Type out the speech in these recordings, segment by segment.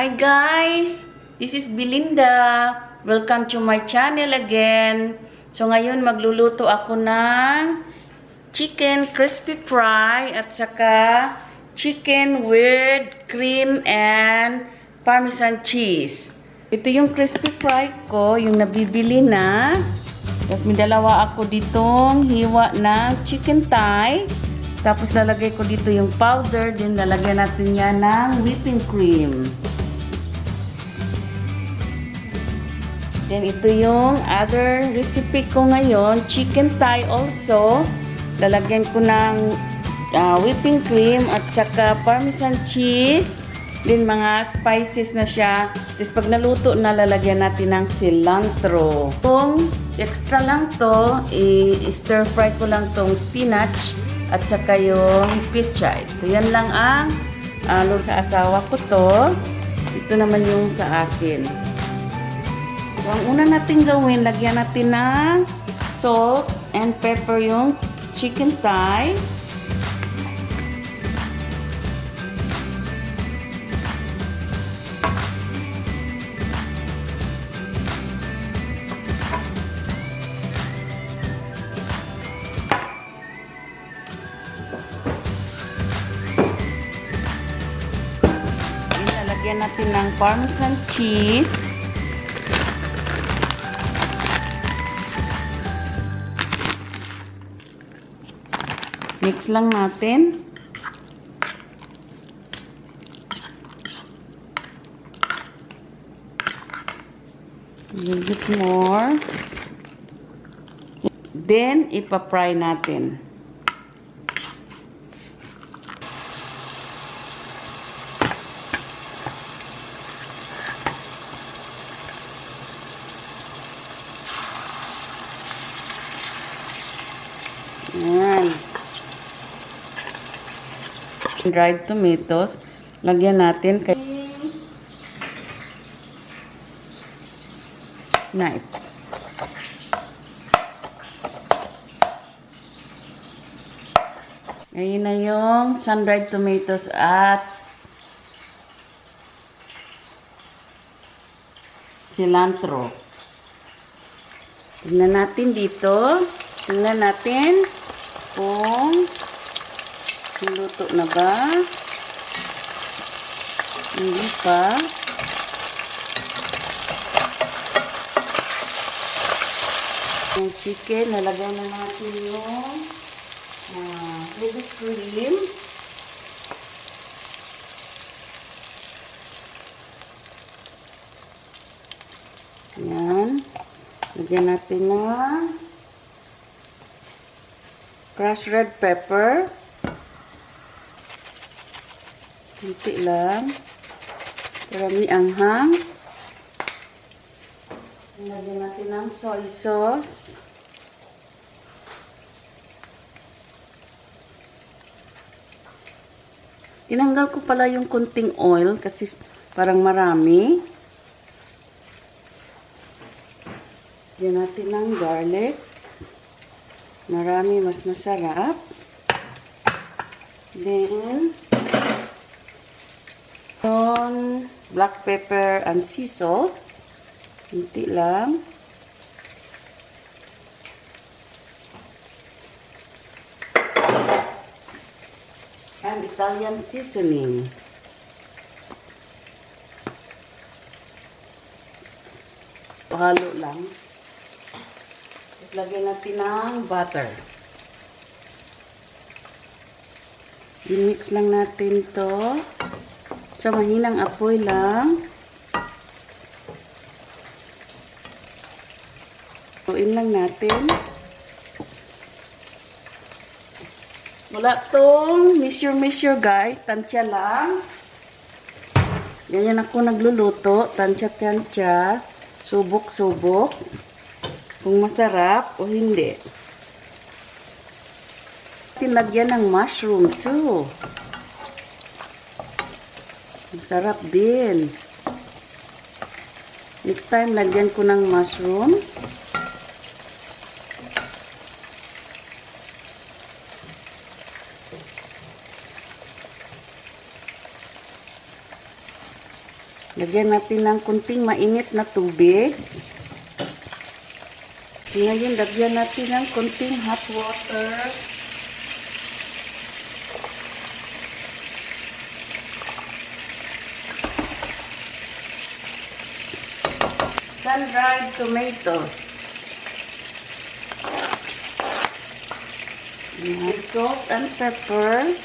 Hi guys! This is Belinda. Welcome to my channel again. So ngayon magluluto ako ng chicken crispy fry at saka chicken with cream and parmesan cheese. Ito yung crispy fry ko, yung nabibili na. Tapos may dalawa ako ditong hiwa ng chicken thigh. Tapos lalagay ko dito yung powder, din lalagyan natin yan ng whipping cream. Then ito yung other recipe ko ngayon, chicken thigh also. Lalagyan ko ng whipping cream at saka parmesan cheese. Then mga spices na siya. Tapos pag naluto na, lalagyan natin ng cilantro. Kung extra lang to, i-stir fry ko lang tong spinach at saka yung pichay. So, yan lang ang sa asawa ko to. Ito naman yung sa akin. So, ang una natin gawin, lagyan natin ng salt and pepper yung chicken thigh. Lagyan natin ng parmesan cheese. Mix lang natin. A little bit more. Then, ipa-fry natin. Ayan. Dried tomatoes. Lagyan natin kay knife. Ayan na yung sun-dried tomatoes at cilantro. Tingnan natin dito. Tingnan natin kung luto na ba. Hindi pa. Yung chicken, nalagay na natin yung heavy cream. Yan. Lagyan natin na crushed red pepper. Kunti lang. Marami anghang. Lagyan natin ng soy sauce. Tinanggal ko pala yung kunting oil kasi parang marami. Lagyan natin ng garlic. Marami, mas masarap. Then, black pepper and sea salt. Hinti lang. And Italian seasoning. Halo lang. Lagyan natin ng butter. I-mix lang natin to. So, mahinang apoy lang. Tuin lang natin. Wala tong measure guys. Tansya lang. Ganyan ako nagluluto. Tansya-tansya. Subok-subok. Kung masarap o hindi. Lagyan ng mushroom too. Masarap din. Next time, lagyan ko ng mushroom. Lagyan natin ng kunting mainit na tubig. Ngayon, lagyan natin ng kunting hot water. Sun-dried tomatoes. And salt and pepper.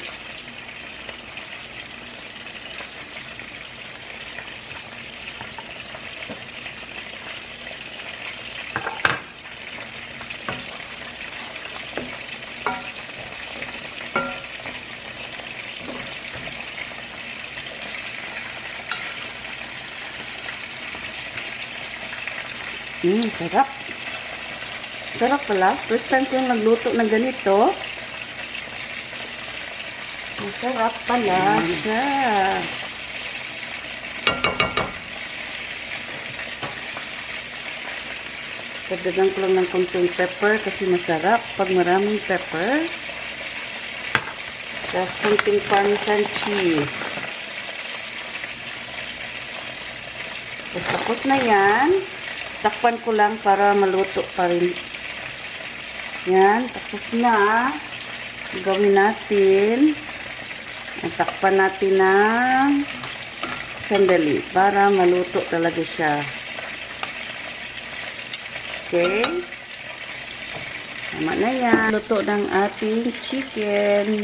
Sarap. Sarap pala. First time ko yung nagluto ng ganito. Masarap pala siya. Dagdagan ko lang ng konting pepper kasi masarap pag maraming pepper. Tapos konting parmesan cheese. Tapos na yan. Takpan ko lang para maluto pa rin. Yan, tapos na. Gawin natin. Takpan natin ng sandali para maluto talaga siya. Okay. Tama na yan. Luto ng ating chicken.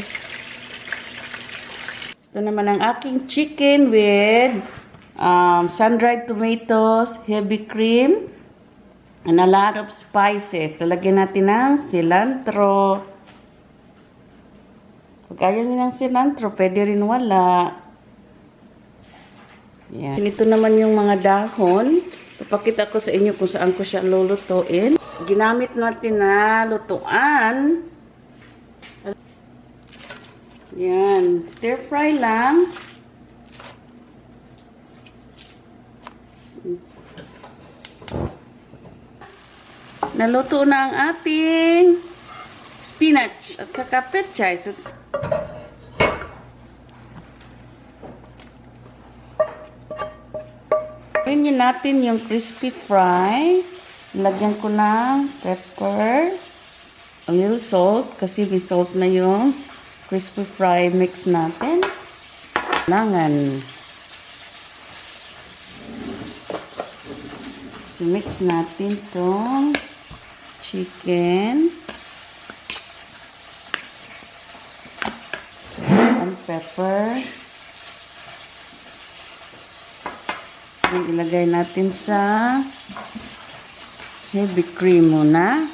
Ito naman ang aking chicken with sun-dried tomatoes, heavy cream, and a lot of spices. Lalagyan natin ng cilantro. Pag ayaw nyo ng cilantro, pwede rin wala. Yan. Ito naman yung mga dahon. Papakita ko sa inyo kung saan ko siya lulutuin. Ginamit natin na lutuan. Yan. Stir fry lang. Naluto na ang ating spinach at saka pechay. So, gawin natin yung crispy fry. Lagyan ko ng pepper, a little salt kasi may salt na yung crispy fry mix natin. Kailangan mix natin itong chicken. Salt and pepper. Then ilagay natin sa heavy cream muna.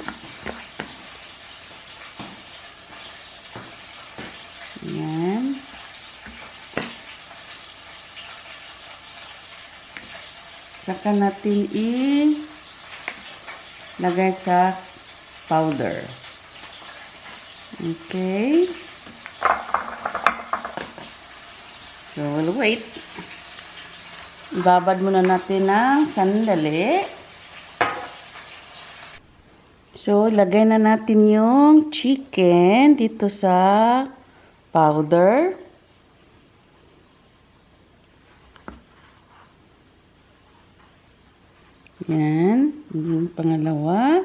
Ayan. Saka natin ilagay sa powder. Okay. So, we'll wait. Ibabad muna natin ng sandali. So, lagay na natin yung chicken dito sa powder. Yan. Yung pangalawa.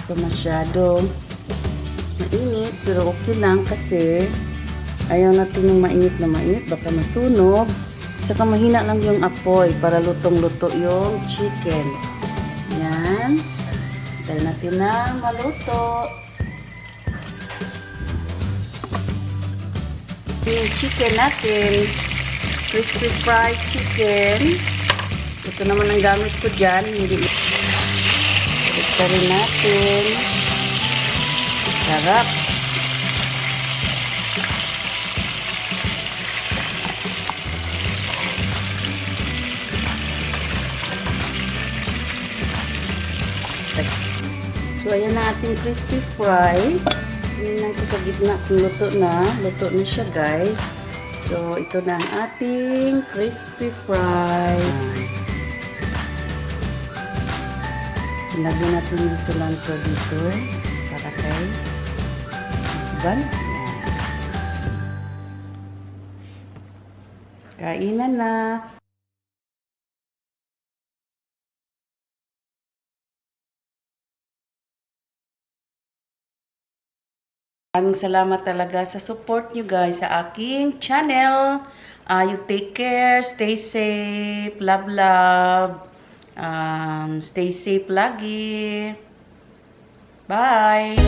Ito masyado mainit, pero okay lang kasi ayaw natin yung mainit na mainit, baka masunog. Saka mahina lang yung apoy para lutong-luto yung chicken. Yan. Dahil natin na maluto. Yung chicken natin, crispy fried chicken. Ito naman ang gamit ko dyan. Hindi ito rin natin. Sarap. So, ayan na ating crispy fry. Tingnan ko sa gitna kung luto na. Luto na siya, guys. So, ito na ang ating crispy fry. Lagyan natin yung cilantro dito para kay husband. Kainan na. Maraming salamat talaga sa support nyo guys sa aking channel. You take care, stay safe, love, love. Stay safe lagi. Bye!